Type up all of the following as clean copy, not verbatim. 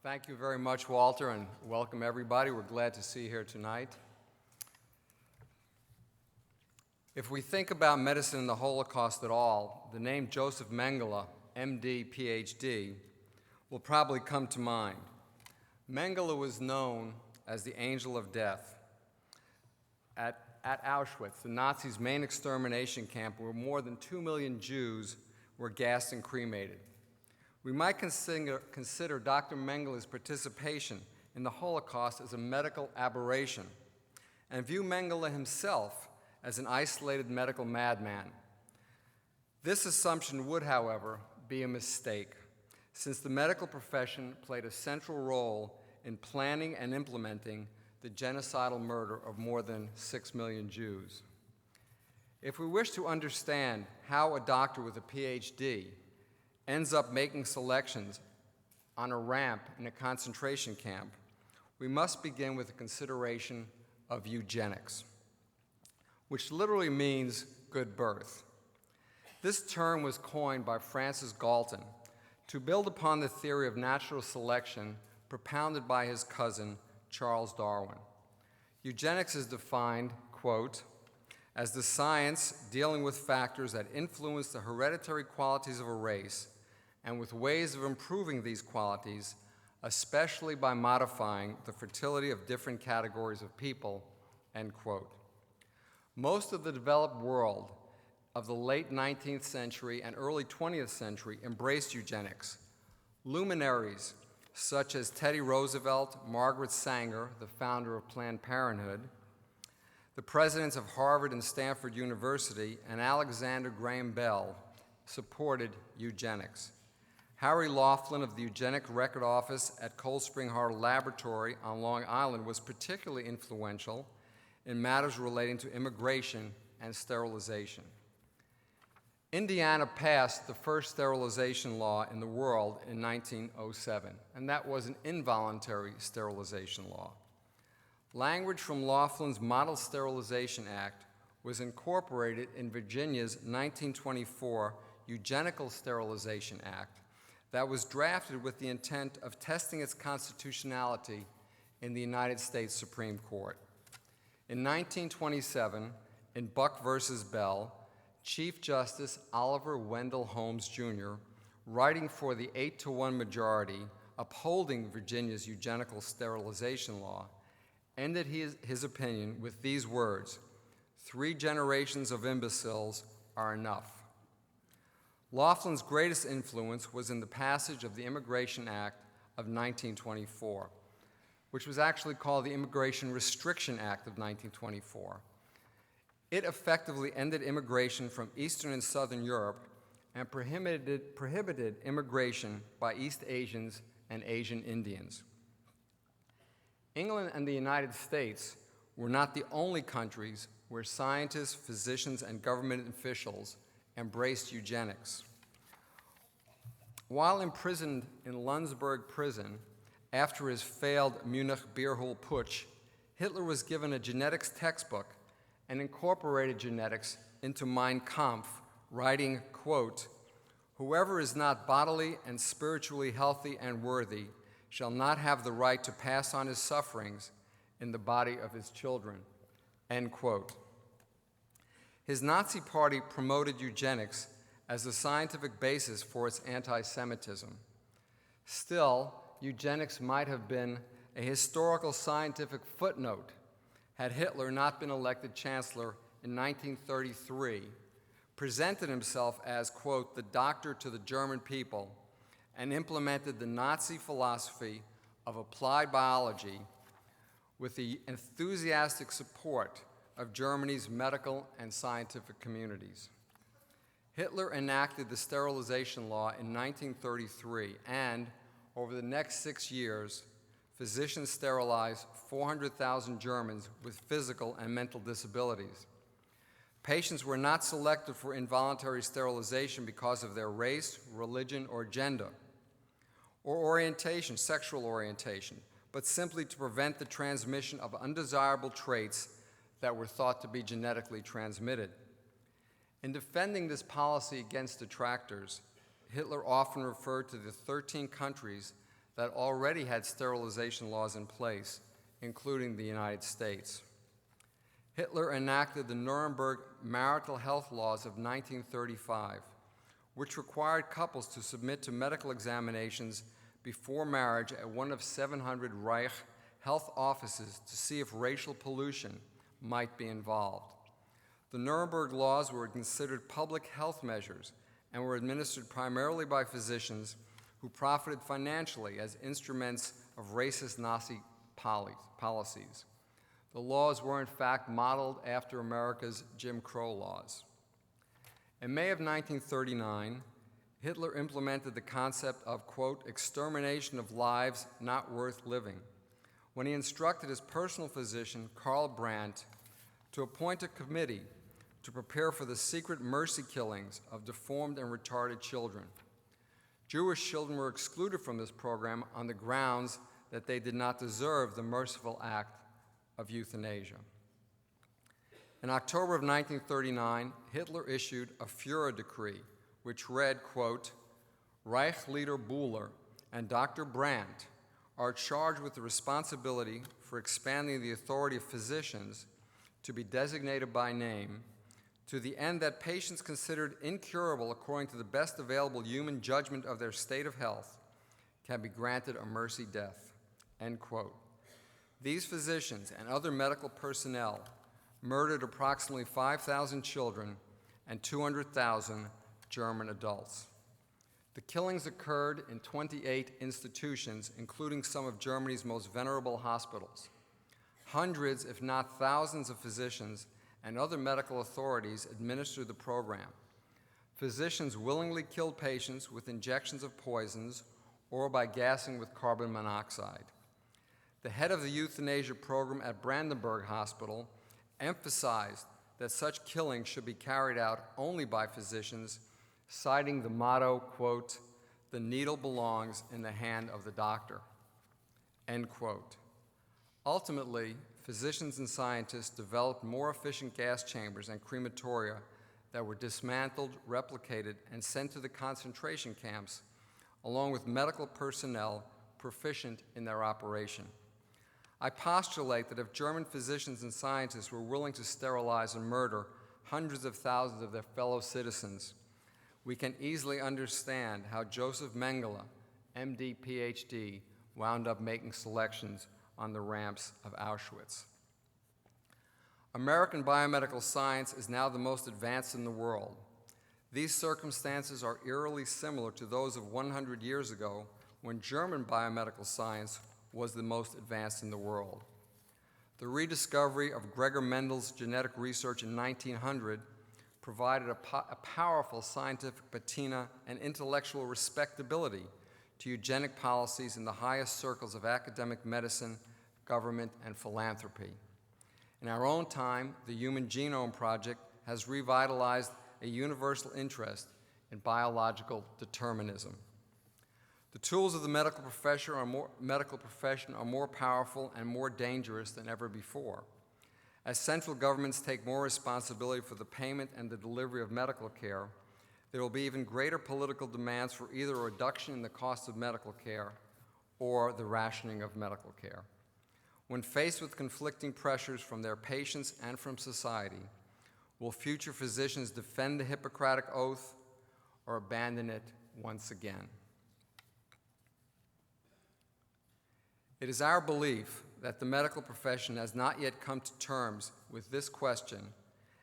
Thank you very much, Walter, and welcome everybody. We're glad to see you here tonight. If we think about medicine and the Holocaust at all, the name Joseph Mengele, MD, PhD, will probably come to mind. Mengele was known as the Angel of Death. At Auschwitz, the Nazis' main extermination camp, where more than 2 million Jews were gassed and cremated. We might consider Dr. Mengele's participation in the Holocaust as a medical aberration and view Mengele himself as an isolated medical madman. This assumption would, however, be a mistake, since the medical profession played a central role in planning and implementing the genocidal murder of more than 6 million Jews. If we wish to understand how a doctor with a PhD ends up making selections on a ramp in a concentration camp, we must begin with a consideration of eugenics, which literally means good birth. This term was coined by Francis Galton to build upon the theory of natural selection propounded by his cousin, Charles Darwin. Eugenics is defined, quote, as the science dealing with factors that influence the hereditary qualities of a race and with ways of improving these qualities, especially by modifying the fertility of different categories of people, end quote. Most of the developed world of the late 19th century and early 20th century embraced eugenics. Luminaries such as Teddy Roosevelt, Margaret Sanger, the founder of Planned Parenthood, the presidents of Harvard and Stanford University, and Alexander Graham Bell supported eugenics. Harry Laughlin of the Eugenic Record Office at Cold Spring Harbor Laboratory on Long Island was particularly influential in matters relating to immigration and sterilization. Indiana passed the first sterilization law in the world in 1907, and that was an involuntary sterilization law. Language from Laughlin's Model Sterilization Act was incorporated in Virginia's 1924 Eugenical Sterilization Act that was drafted with the intent of testing its constitutionality in the United States Supreme Court. In 1927, in Buck versus Bell, Chief Justice Oliver Wendell Holmes, Jr., writing for the 8-1 majority upholding Virginia's eugenical sterilization law, ended his opinion with these words: 3 generations of imbeciles are enough. Laughlin's greatest influence was in the passage of the Immigration Act of 1924, which was actually called the Immigration Restriction Act of 1924. It effectively ended immigration from Eastern and Southern Europe and prohibited immigration by East Asians and Asian Indians. England and the United States were not the only countries where scientists, physicians, and government officials embraced eugenics. While imprisoned in Lunsburg prison after his failed Munich beer hall putsch, Hitler was given a genetics textbook and incorporated genetics into Mein Kampf, writing, quote, "Whoever is not bodily and spiritually healthy and worthy shall not have the right to pass on his sufferings in the body of his children," end quote. His Nazi party promoted eugenics as the scientific basis for its anti-Semitism. Still, eugenics might have been a historical scientific footnote had Hitler not been elected chancellor in 1933, presented himself as, quote, the doctor to the German people, and implemented the Nazi philosophy of applied biology with the enthusiastic support of Germany's medical and scientific communities. Hitler enacted the sterilization law in 1933, and over the next 6 years, physicians sterilized 400,000 Germans with physical and mental disabilities. Patients were not selected for involuntary sterilization because of their race, religion, or gender, or orientation, sexual orientation, but simply to prevent the transmission of undesirable traits that were thought to be genetically transmitted. In defending this policy against detractors, Hitler often referred to the 13 countries that already had sterilization laws in place, including the United States. Hitler enacted the Nuremberg marital health laws of 1935, which required couples to submit to medical examinations before marriage at one of 700 Reich health offices to see if racial pollution might be involved. The Nuremberg laws were considered public health measures and were administered primarily by physicians who profited financially as instruments of racist Nazi policies. The laws were in fact modeled after America's Jim Crow laws. In May of 1939, Hitler implemented the concept of, quote, extermination of lives not worth living, when he instructed his personal physician, Karl Brandt, to appoint a committee to prepare for the secret mercy killings of deformed and retarded children. Jewish children were excluded from this program on the grounds that they did not deserve the merciful act of euthanasia. In October of 1939, Hitler issued a Führer decree, which read, quote, Reich leader Buhler and Dr. Brandt are charged with the responsibility for expanding the authority of physicians to be designated by name to the end that patients considered incurable according to the best available human judgment of their state of health can be granted a mercy death, end quote. These physicians and other medical personnel murdered approximately 5,000 children and 200,000 German adults. The killings occurred in 28 institutions, including some of Germany's most venerable hospitals. Hundreds, if not thousands, of physicians and other medical authorities administered the program. Physicians willingly killed patients with injections of poisons or by gassing with carbon monoxide. The head of the euthanasia program at Brandenburg Hospital emphasized that such killings should be carried out only by physicians, citing the motto, quote, the needle belongs in the hand of the doctor, end quote. Ultimately, physicians and scientists developed more efficient gas chambers and crematoria that were dismantled, replicated, and sent to the concentration camps, along with medical personnel proficient in their operation. I postulate that if German physicians and scientists were willing to sterilize and murder hundreds of thousands of their fellow citizens, we can easily understand how Joseph Mengele, MD, PhD, wound up making selections on the ramps of Auschwitz. American biomedical science is now the most advanced in the world. These circumstances are eerily similar to those of 100 years ago, when German biomedical science was the most advanced in the world. The rediscovery of Gregor Mendel's genetic research in 1900 provided a powerful scientific patina and intellectual respectability to eugenic policies in the highest circles of academic medicine, government, and philanthropy. In our own time, the Human Genome Project has revitalized a universal interest in biological determinism. The tools of the medical profession are more powerful and more dangerous than ever before. As central governments take more responsibility for the payment and the delivery of medical care, there will be even greater political demands for either a reduction in the cost of medical care or the rationing of medical care. When faced with conflicting pressures from their patients and from society, will future physicians defend the Hippocratic Oath or abandon it once again? It is our belief that the medical profession has not yet come to terms with this question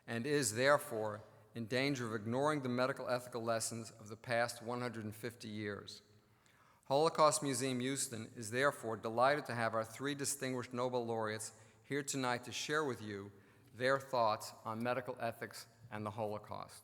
and is, therefore, in danger of ignoring the medical ethical lessons of the past 150 years. Holocaust Museum Houston is therefore delighted to have our three distinguished Nobel laureates here tonight to share with you their thoughts on medical ethics and the Holocaust.